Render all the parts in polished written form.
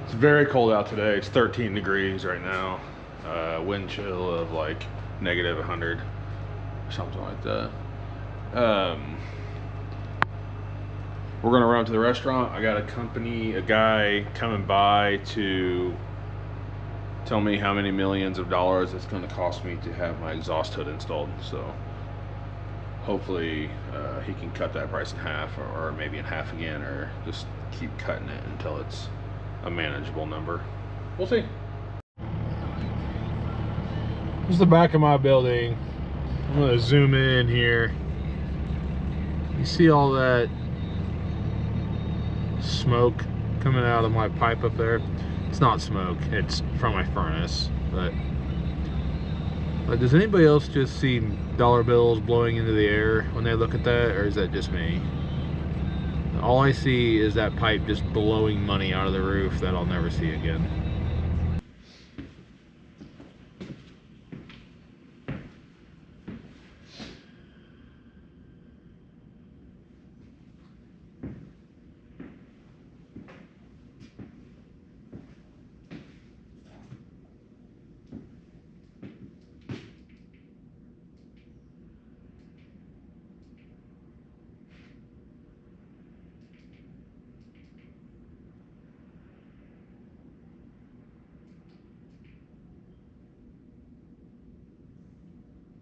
It's very cold out today. It's 13 degrees right now. Wind chill of like negative 100 or something like that. We're gonna run to the restaurant. I got a guy coming by to tell me how many millions of dollars it's gonna cost me to have my exhaust hood installed. So hopefully he can cut that price in half, or maybe in half again, or just keep cutting it until it's a manageable number. We'll see. This is the back of my building. I'm gonna zoom in here. You see all that smoke coming out of my pipe up there? It's not smoke, it's from my furnace. But does anybody else just see dollar bills blowing into the air when they look at that, or is that just me? All I see is that pipe just blowing money out of the roof that I'll never see again.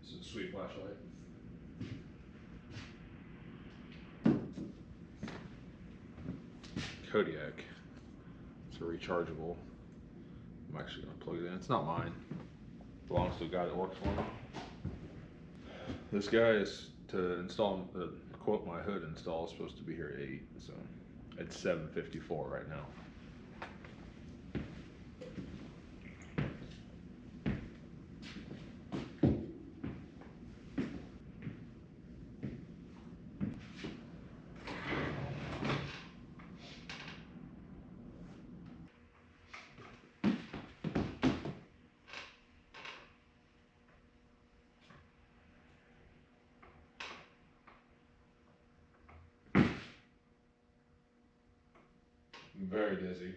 This is a sweet flashlight. Kodiak. It's a rechargeable. I'm actually gonna plug it in. It's not mine. It belongs to a guy that works for me. This guy is to install, quote, my hood install is supposed to be here at 8, so it's 7:54 right now. I'm very dizzy.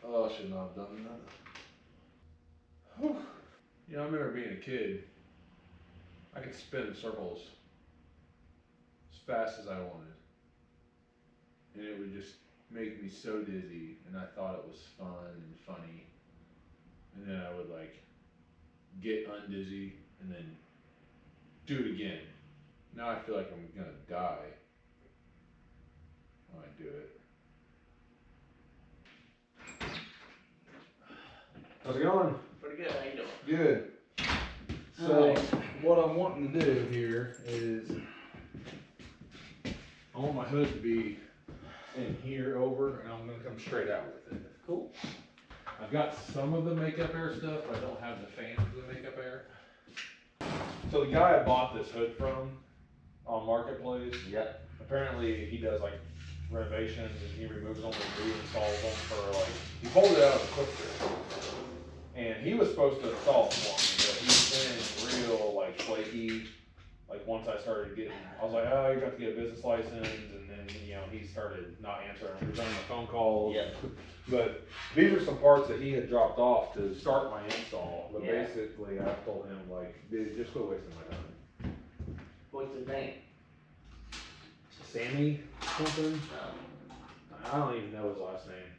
Oh, I should not have done that. Whew. You know, I remember being a kid. I could spin in circles as fast as I wanted. And it would just make me so dizzy, and I thought it was fun and funny. And then I would like get undizzy and then do it again. Now I feel like I'm gonna die when I do it. How's it going? Pretty good, how you doing? Good. So what I'm wanting to do here is I want my hood to be in here over, and I'm gonna come straight out with it. Cool. I've got some of the makeup air stuff, but I don't have the fan for the makeup air. So the guy I bought this hood from on Marketplace, Yep. apparently he does like renovations and he removes them and reinstalls them for like, he pulled it out of the quick strip. And he was supposed to install it for me, but he's been real like flaky. Like once I started getting, I was like, oh, you got to get a business license, and then he started not answering, returning the phone calls. Yeah. But these are some parts that he had dropped off to start my install. But Yeah. basically, I told him like, dude, just quit wasting my time. What's his name? Sammy something? Oh. I don't even know his last name.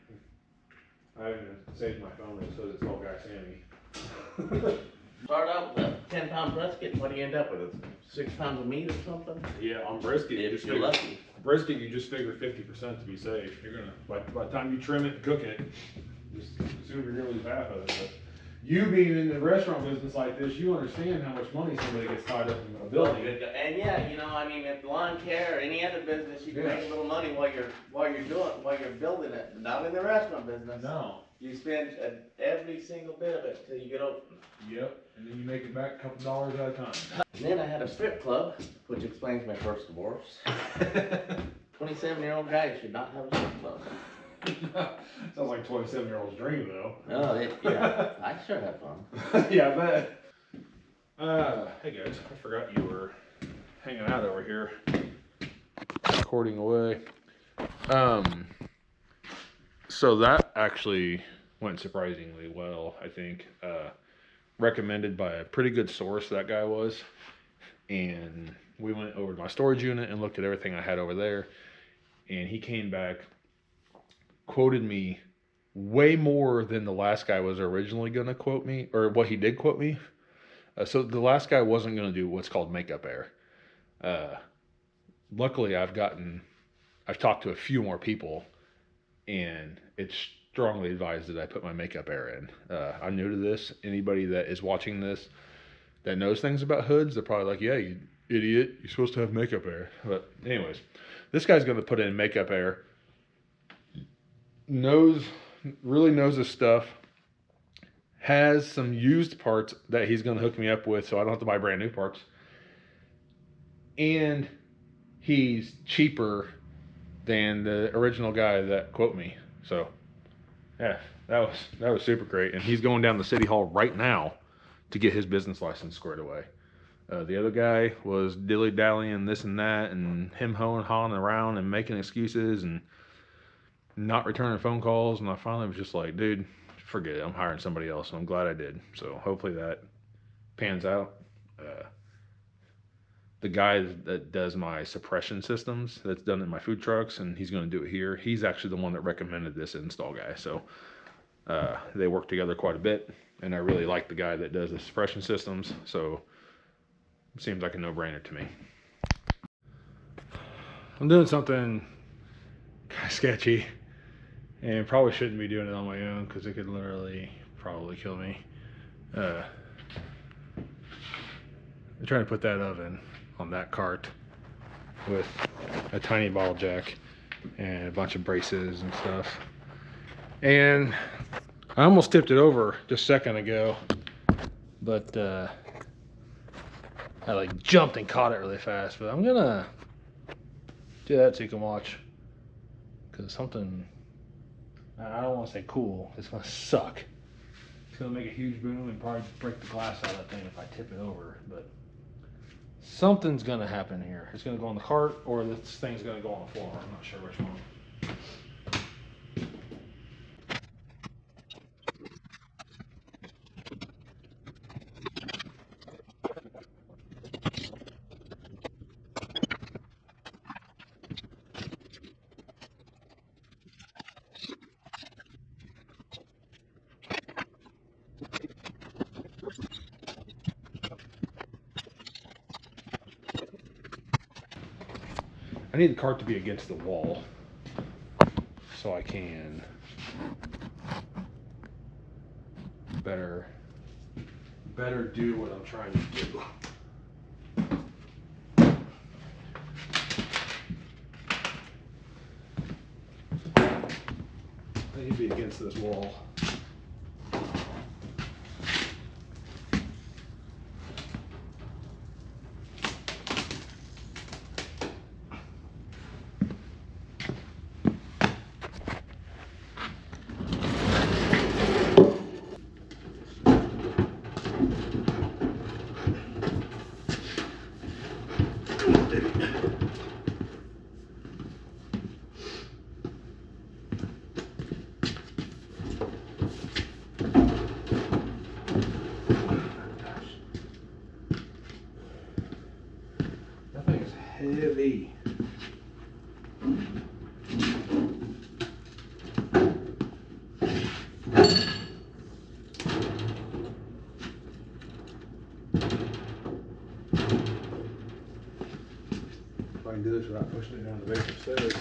I haven't saved my phone, it says it's all guy Sammy. Start out with a 10-pound brisket, what do you end up with? 6 pounds of meat or something? Yeah, on brisket, If you're lucky. Brisket, you just figure 50% to be safe. You're gonna, by the time you trim it and cook it, just assume you're gonna lose half of it. But you being in the restaurant business like this, you understand how much money somebody gets tied up in a building. And yeah, I mean, if lawn care or any other business, you can make a little money while you're building it. But not in the restaurant business. No. You spend every single bit of it till you get open. Yep, and then you make it back a couple dollars at a time. And then I had a strip club, which explains my first divorce. 27-year-old guy should not have a strip club. Sounds like a 27-year-old's dream, though. Oh, yeah, I sure have fun. Yeah, I bet. Hey guys, I forgot you were hanging out over here. recording away. So that actually went surprisingly well, I think. Recommended by a pretty good source, that guy was. And we went over to my storage unit and looked at everything I had over there. And he came back, quoted me way more than the last guy was originally going to quote me, or what he did quote me. So the last guy wasn't going to do what's called makeup air. Luckily, I've talked to a few more people, and it's strongly advised that I put my makeup air in. I'm new to this. Anybody that is watching this that knows things about hoods, they're probably like, yeah, you idiot, you're supposed to have makeup air. But anyways, this guy's going to put in makeup air. Really knows his stuff. Has some used parts that he's going to hook me up with so I don't have to buy brand new parts. And he's cheaper than the original guy that quote me. So yeah, that was super great. And he's going down to City Hall right now to get his business license squared away. The other guy was dilly-dallying this and that, and him hawing around and making excuses and not returning phone calls. And I finally was just like, dude, forget it. I'm hiring somebody else. And I'm glad I did. So hopefully that pans out. The guy that does my suppression systems, that's done it in my food trucks, and he's going to do it here. He's actually the one that recommended this install guy. So they work together quite a bit, and I really like the guy that does the suppression systems. So it seems like a no-brainer to me. I'm doing something kind of sketchy, and probably shouldn't be doing it on my own because it could literally probably kill me. I'm trying to put that oven on that cart with a tiny bottle jack and a bunch of braces and stuff. And I almost tipped it over just a second ago, but I like jumped and caught it really fast. But I'm gonna do that so you can watch, because something, I don't want to say cool, it's gonna suck. It's gonna make a huge boom and probably break the glass out of that thing if I tip it over, but something's gonna happen here. It's gonna go on the cart, or this thing's gonna go on the floor. I'm not sure which one. I need the cart to be against the wall so I can better do what I'm trying to do. I need to be against this wall. Heavy. If I can do this without pushing it down the basement stairs.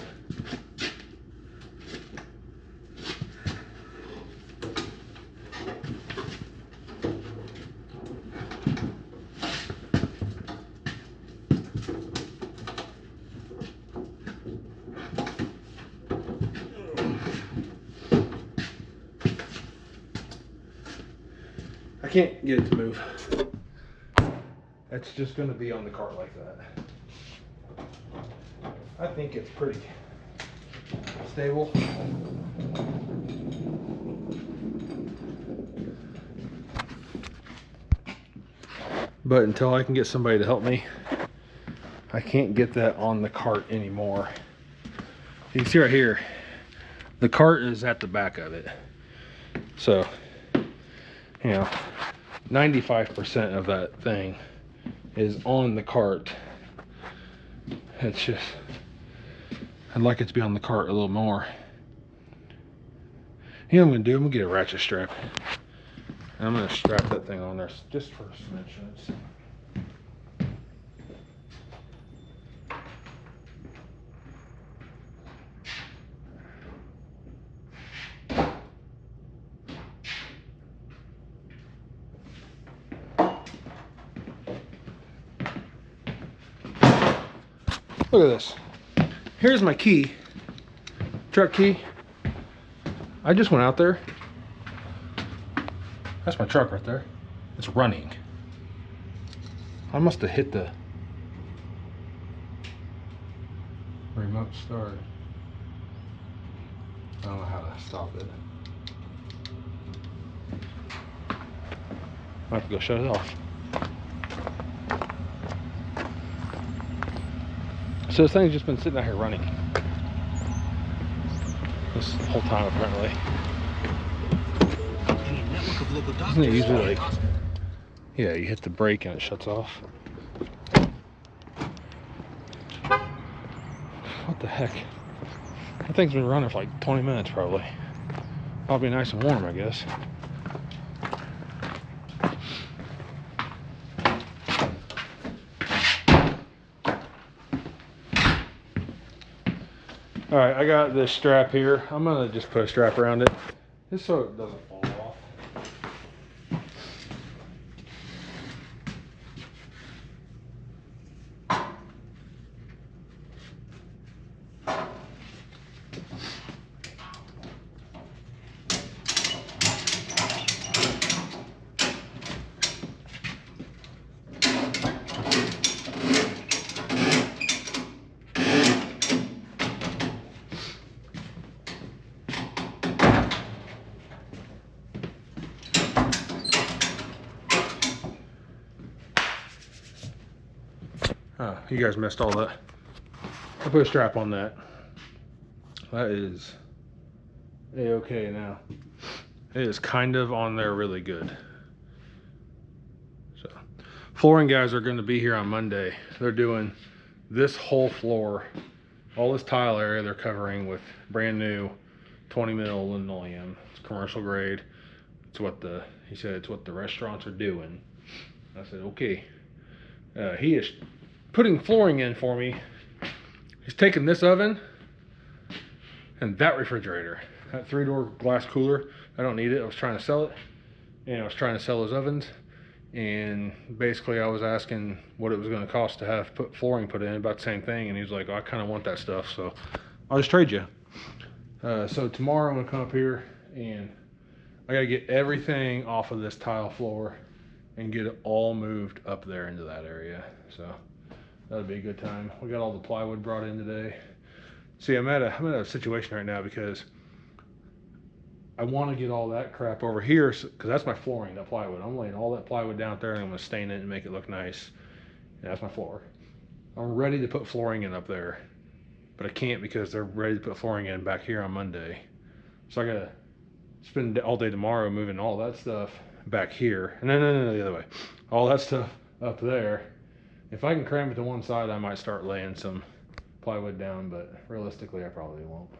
I can't get it to move. It's just going to be on the cart like that. I think it's pretty stable. But until I can get somebody to help me, I can't get that on the cart anymore. You can see right here, the cart is at the back of it. So, you know, 95% of that thing is on the cart. It's just, I'd like it to be on the cart a little more. You know what I'm gonna do? I'm gonna get a ratchet strap. And I'm gonna strap that thing on there just for some insurance. Look at this. Here's my key, truck key. I just went out there. That's my truck right there. It's running. I must have hit the remote start. I don't know how to stop it. I have to go shut it off. So this thing's just been sitting out here running this whole time apparently. Isn't it usually like, yeah, you hit the brake and it shuts off? What the heck? That thing's been running for like 20 minutes probably. I'll be nice and warm, I guess. All right, I got this strap here. I'm gonna just put a strap around it, just so it doesn't fall off. Oh, you guys missed all that. I put a strap on that. That is a-okay now. It is kind of on there really good. So, flooring guys are going to be here on Monday. They're doing this whole floor, all this tile area they're covering with brand new 20 mil linoleum. It's commercial grade. It's what he said it's what the restaurants are doing. I said, okay. He is putting flooring in for me. He's taking this oven and that refrigerator, that 3-door glass cooler. I don't need it. I was trying to sell it, and I was trying to sell those ovens, and basically I was asking what it was going to cost to have flooring put in, about the same thing, and he was like, oh, I kind of want that stuff, so I'll just trade you. So tomorrow I'm going to come up here and I got to get everything off of this tile floor and get it all moved up there into that area. So that'll be a good time. We got all the plywood brought in today. See, I'm at a situation right now because I want to get all that crap over here, because that's my flooring, that plywood. I'm laying all that plywood down there and I'm going to stain it and make it look nice. And that's my floor. I'm ready to put flooring in up there, but I can't because they're ready to put flooring in back here on Monday. So I got to spend all day tomorrow moving all that stuff back here. And no, the other way. All that stuff up there. If I can cram it to one side, I might start laying some plywood down, but realistically I probably won't.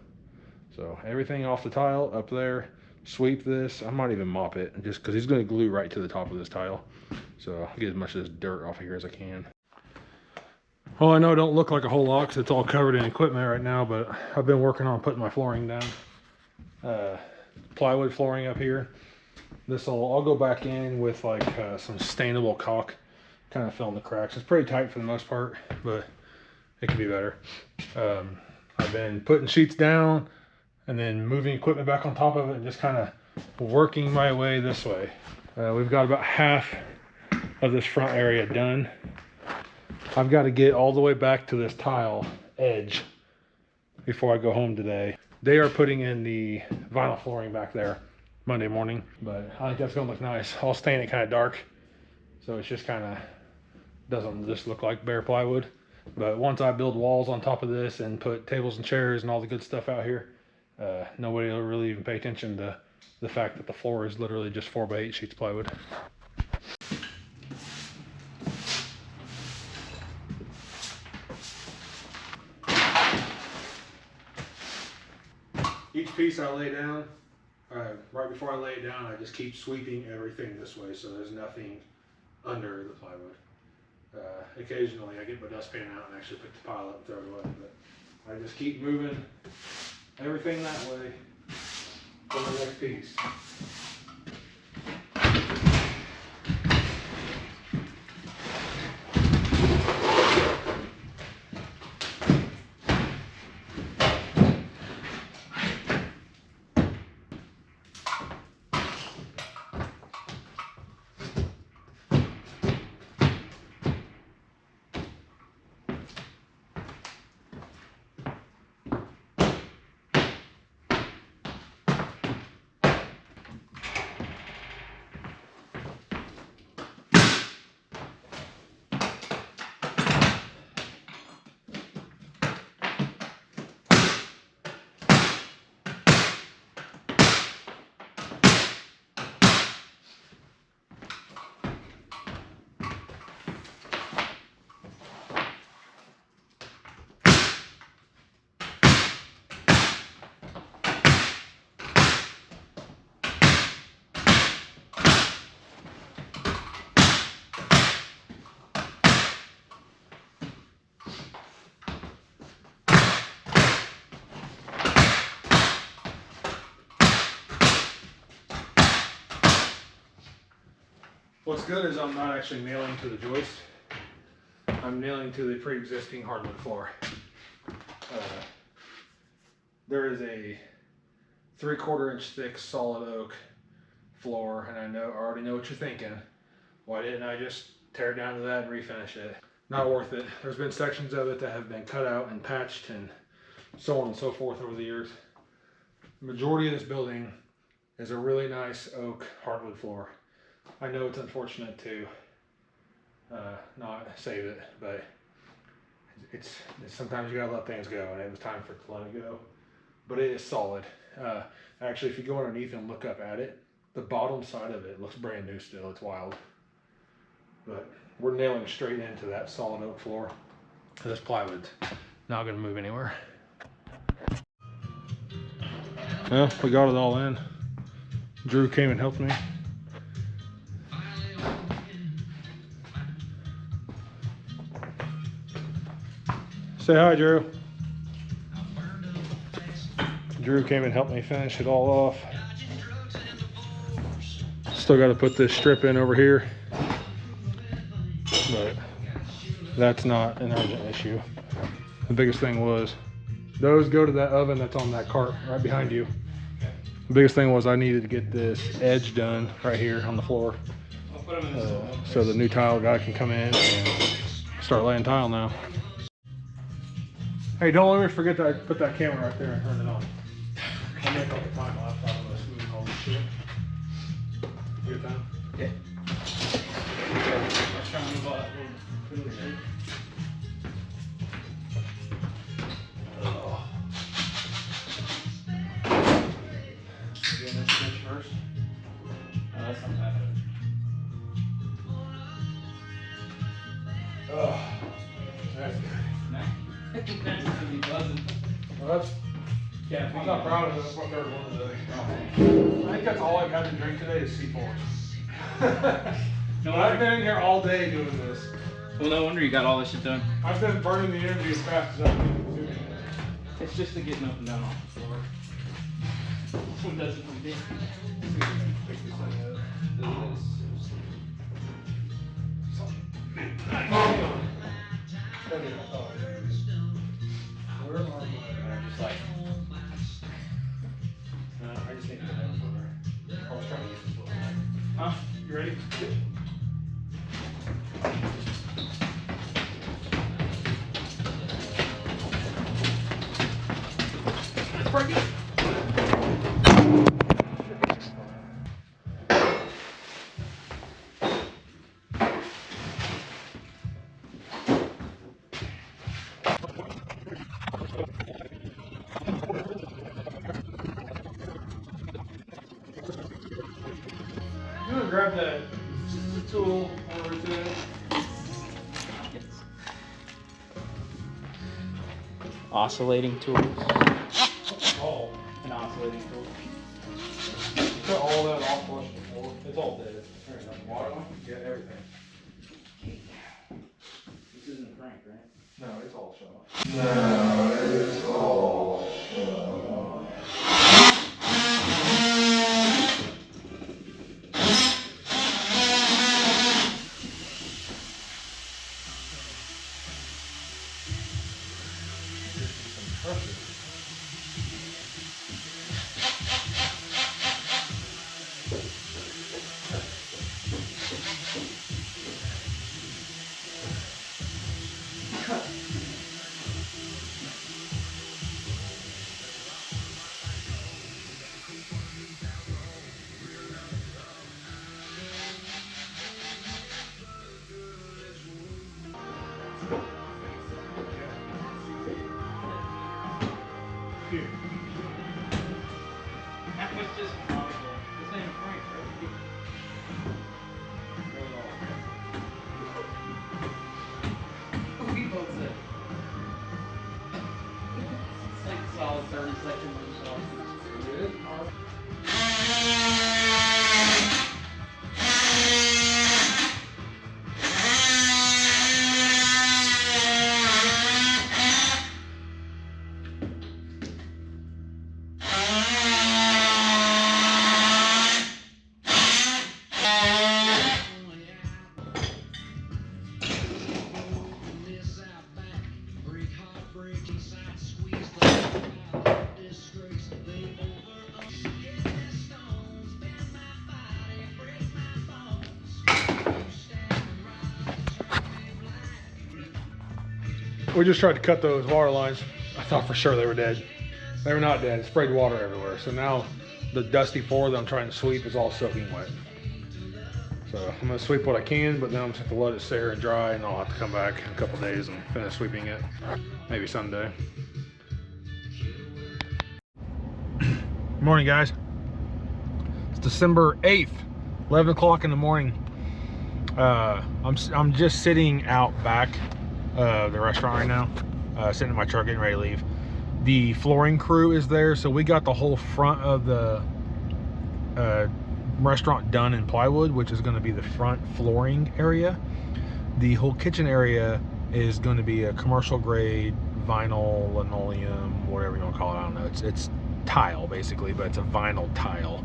So everything off the tile up there, sweep this. I might even mop it, just because he's going to glue right to the top of this tile. So I'll get as much of this dirt off of here as I can. Well, I know it don't look like a whole lot because it's all covered in equipment right now, but I've been working on putting my flooring down. Plywood flooring up here. I'll go back in with like some stainable caulk, kind of fill in the cracks. It's pretty tight for the most part, but it can be better. I've been putting sheets down and then moving equipment back on top of it and just kind of working my way this way. We've got about half of this front area done. I've got to get all the way back to this tile edge before I go home today. They are putting in the vinyl flooring back there Monday morning, but I think that's gonna look nice. I'll stain it kind of dark, so it's just kind of doesn't just look like bare plywood. But once I build walls on top of this and put tables and chairs and all the good stuff out here, nobody will really even pay attention to the fact that the floor is literally just 4x8 sheets of plywood. Each piece I lay down, right before I lay it down, I just keep sweeping everything this way so there's nothing under the plywood. Occasionally I get my dustpan out and actually pick the pile up and throw it away, but I just keep moving everything that way for the next piece. What's good is I'm not actually nailing to the joist. I'm nailing to the pre-existing hardwood floor. There is a 3/4 inch thick solid oak floor, and I already know what you're thinking. Why didn't I just tear it down to that and refinish it? Not worth it. There's been sections of it that have been cut out and patched and so on and so forth over the years. The majority of this building is a really nice oak hardwood floor. I know it's unfortunate to not save it, but it's sometimes you gotta let things go, and it was time for it to let it go. But it is solid. Actually, if you go underneath and look up at it, the bottom side of it looks brand new still. It's wild. But we're nailing straight into that solid oak floor. This plywood's not gonna move anywhere. Well, we got it all in. Drew came and helped me. Say hi, Drew. Drew came and helped me finish it all off. Still got to put this strip in over here, but that's not an urgent issue. The biggest thing was, those go to that oven that's on that cart right behind you. The biggest thing was I needed to get this edge done right here on the floor, so the new tile guy can come in and start laying tile now. Hey, don't let me forget to put that camera right there and turn it on. I'll make all the time lapse out of this moving all this shit. You good time? Yeah. Let's try and move all that little shit. Doing this bench first. That's not bad. Oh, that's good. Well, I'm not proud of it. That's my third one today. I think that's all I've had to drink today is C4. No, I've been in here all day doing this. Well, no wonder you got all this shit done. I've been burning the energy as fast as I can. It's just the getting up and down off the floor. Who does it from there? Where am I? Just like, I just need to get that over. I was trying to get this one. huh? You ready? Break it. grab that tool over to it. Oscillating tools. Oh, An oscillating tool. cut all that off flush before. It's all dead. There you go. Water line? Yeah, everything. This isn't crank, right? No, it's all shut off. Here. That was just comical. This ain't a prank, right? We both said. It's like a solid 30 seconds or so. It is. We just tried to cut those water lines. I thought for sure they were dead. They were not dead. It sprayed water everywhere. So now the dusty floor that I'm trying to sweep is all soaking wet. So I'm gonna sweep what I can, but then I'm just have to let it sit here and dry, and I'll have to come back in a couple days and finish sweeping it. Maybe Sunday. Morning, guys. It's December 8th, 11 o'clock in the morning. I'm just sitting out back of the restaurant right now, sitting in my truck getting ready to leave. The flooring crew is there, so we got the whole front of the restaurant done in plywood, which is going to be the front flooring area. The whole kitchen area is going to be a commercial grade vinyl, linoleum, whatever you want to call it. I don't know. It's tile basically, but it's a vinyl tile.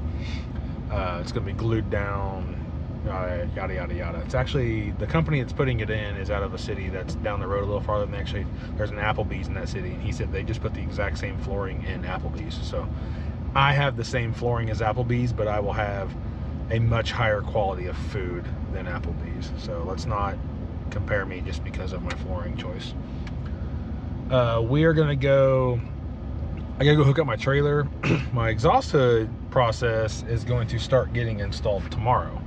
It's going to be glued down, yada yada yada. It's actually, the company that's putting it in is out of a city that's down the road a little farther than, actually there's an Applebee's in that city, and he said they just put the exact same flooring in Applebee's. So I have the same flooring as Applebee's, but I will have a much higher quality of food than Applebee's. So let's not compare me just because of my flooring choice. We are gonna go, I gotta go hook up my trailer. My exhaust hood process is going to start getting installed tomorrow.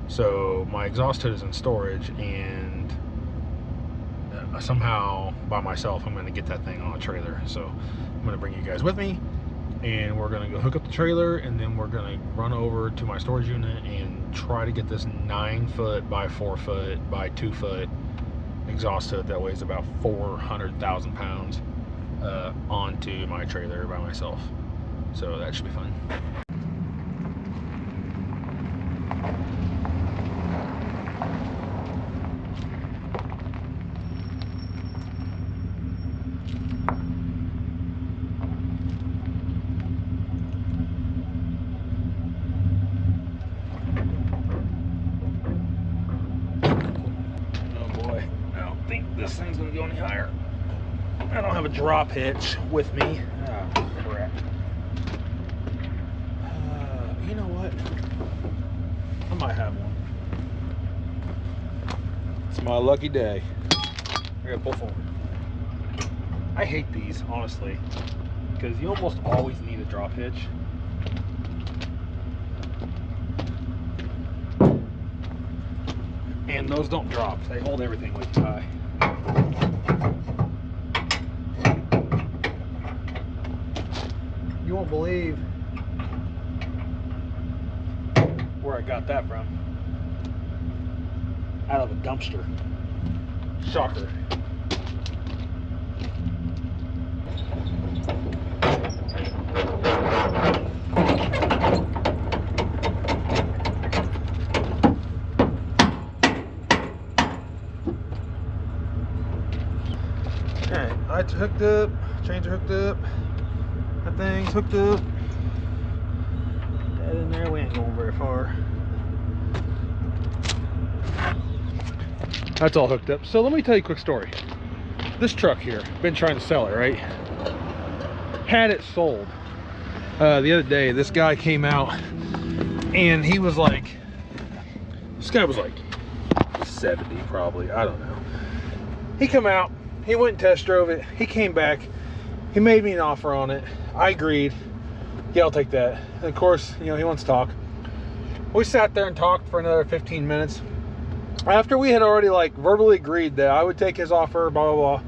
So my exhaust hood is in storage, and somehow by myself I'm going to get that thing on a trailer. So I'm going to bring you guys with me, and we're going to go hook up the trailer, and then we're going to run over to my storage unit and try to get this 9 foot by 4 foot by 2 foot exhaust hood that weighs about 400,000 pounds onto my trailer by myself. So that should be fun. This thing's gonna go any higher. I don't have a drop hitch with me. Oh, crap. You know what? I might have one. It's my lucky day. I gotta pull forward. I hate these, honestly, because you almost always need a drop hitch. And those don't drop. They hold everything way too high. You won't believe where where I got that from. Out of a dumpster. Shocker. Alright, lights are hooked up, chains are hooked up, that thing's hooked up. That in there, we ain't going very far. That's all hooked up. So let me tell you a quick story. This truck here, been trying to sell it, right? Had it sold. The other day, this guy came out and he was like, this guy was like 70 probably, I don't know. He come out, he went and test drove it, he came back, he made me an offer on it. I agreed. Yeah, I'll take that. And of course, you know, he wants to talk. We sat there and talked for another 15 minutes. After we had already like verbally agreed that I would take his offer, blah, blah, blah.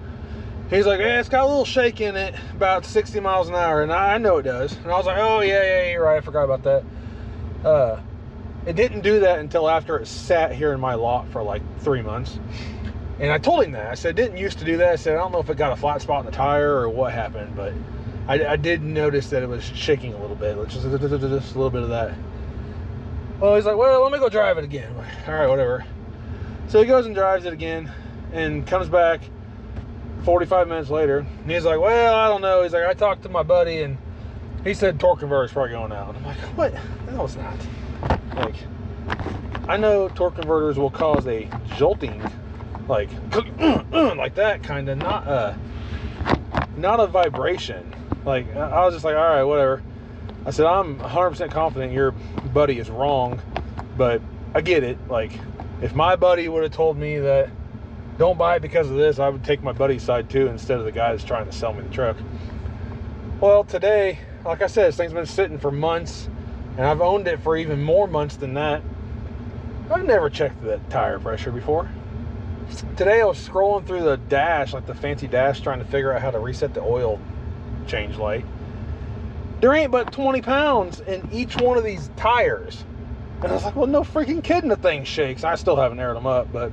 He's like, yeah, it's got a little shake in it, about 60 miles an hour. And I know it does. And I was like, oh, yeah, you're right. I forgot about that. It didn't do that until after it sat here in my lot for like 3 months. And I told him that. I said, it didn't used to do that. I said, I don't know if it got a flat spot in the tire or what happened, but I did notice that it was shaking a little bit. Just a little bit of that. Well, he's like, well, let me go drive it again. Like, all right, whatever. So he goes and drives it again and comes back 45 minutes later. And he's like, well, I don't know. He's like, I talked to my buddy and he said torque converter's probably going out. And I'm like, what? No, it's not. Like, I know torque converters will cause a jolting, like, like that kind of, not a vibration. Like, I was just like, all right, whatever. I said, I'm 100% confident your buddy is wrong, but I get it. Like, if my buddy would have told me that don't buy it because of this, I would take my buddy's side too instead of the guy that's trying to sell me the truck. Well, today, like I said, this thing's been sitting for months, and I've owned it for even more months than that. I've never checked the tire pressure before. Today I was scrolling through the dash, like the fancy dash, trying to figure out how to reset the oil change light. There ain't but 20 pounds in each one of these tires. And I was like, well, no freaking kidding, the thing shakes. I still haven't aired them up, but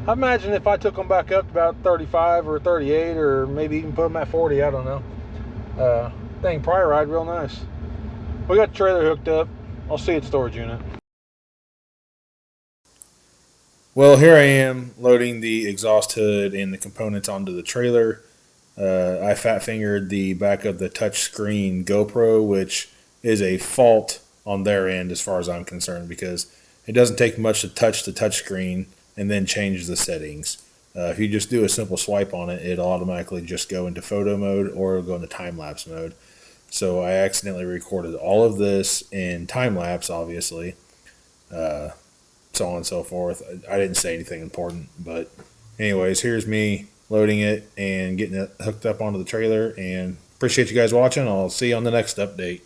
I imagine if I took them back up to about 35 or 38 or maybe even put them at 40, I don't know. Thing probably ride real nice. We got the trailer hooked up. I'll see you at the storage unit. Well, here I am loading the exhaust hood and the components onto the trailer. I fat fingered the back of the touchscreen GoPro, which is a fault on their end as far as I'm concerned, because it doesn't take much to touch the touchscreen and then change the settings. If you just do a simple swipe on it, it'll automatically just go into photo mode or it'll go into time-lapse mode. So I accidentally recorded all of this in time-lapse, obviously, so on and so forth. I didn't say anything important, but anyways, here's me loading it and getting it hooked up onto the trailer, and appreciate you guys watching. I'll see you on the next update.